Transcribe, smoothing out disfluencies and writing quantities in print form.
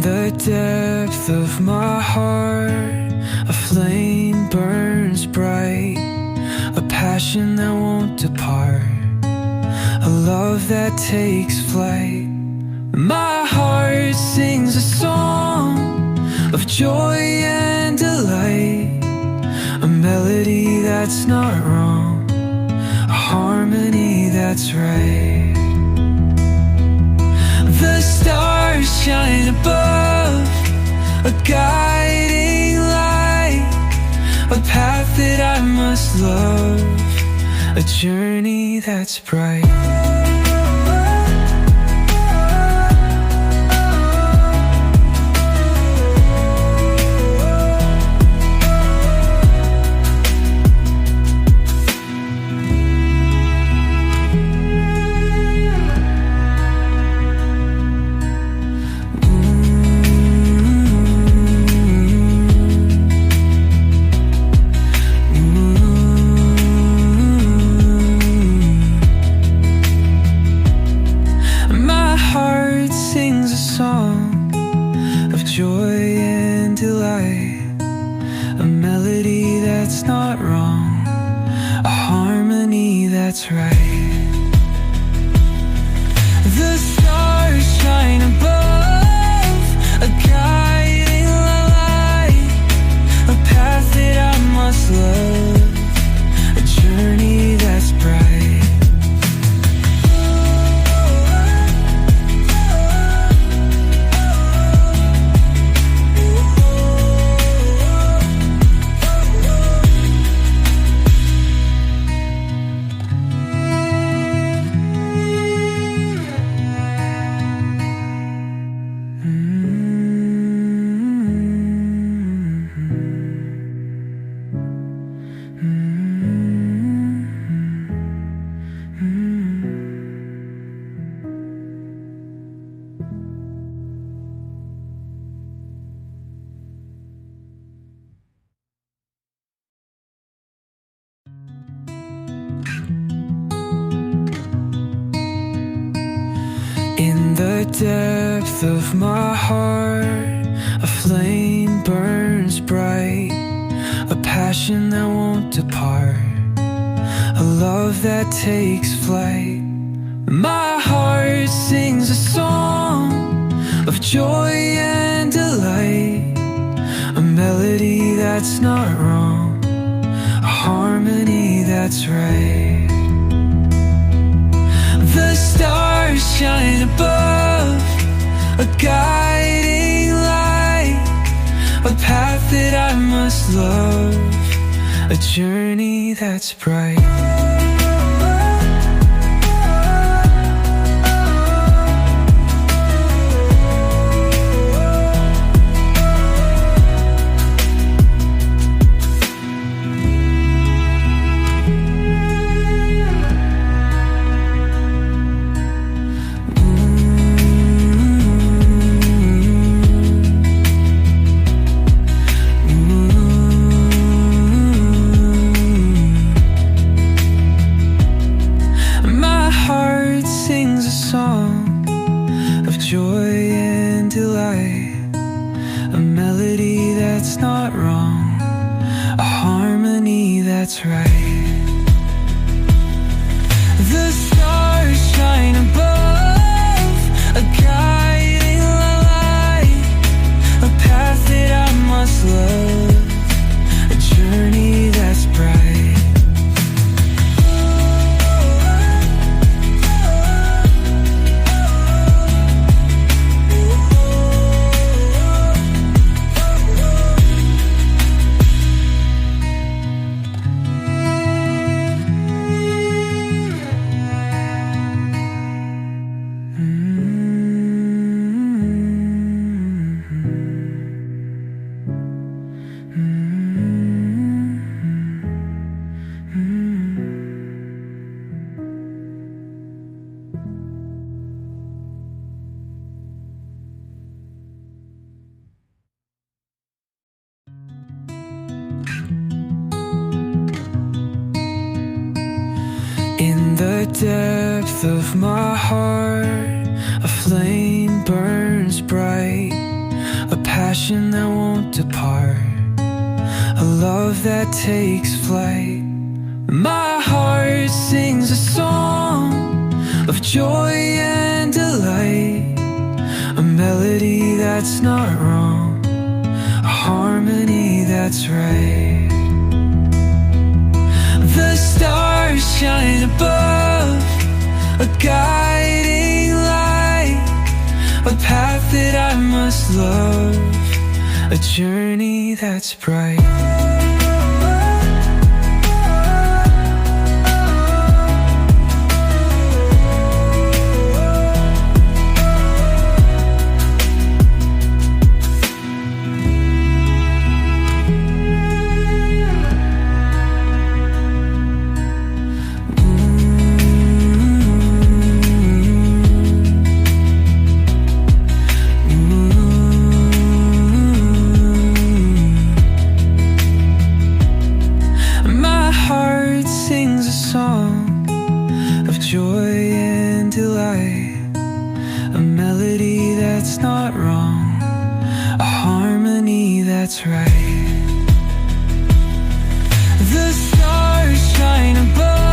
the depth of my heart, a flame burns bright, a passion that won't depart, a love that takes flight. My heart sings a song of joy and delight, a melody that's not wrong, a harmony that's right. The stars shine above, a guiding light, a path that I must love, a journey that's bright. Joy and delight, a melody that's not wrong, a harmony that's right. The stars shine above, a guiding light, a path that I must love, a journey that's bright. In the depth of my heart, a flame burns bright, a passion that won't depart, a love that takes flight. My heart sings a song of joy and delight, a melody that's not wrong, a harmony that's right. The stars shine above, a guiding light, a path that I must love, a journey that's bright. Joy and delight, a melody that's not wrong, a harmony that's right. The stars shine above, a guiding light, a path that I must love, a journey that's bright. In the depth of my heart, a flame burns bright, passion that won't depart, a love that takes flight. My heart sings a song of joy and delight, a melody that's not wrong, a harmony that's right. The stars shine above, a guiding light, a path that I must love, a journey that's bright. Joy and delight, a melody that's not wrong, a harmony that's right. The stars shine above,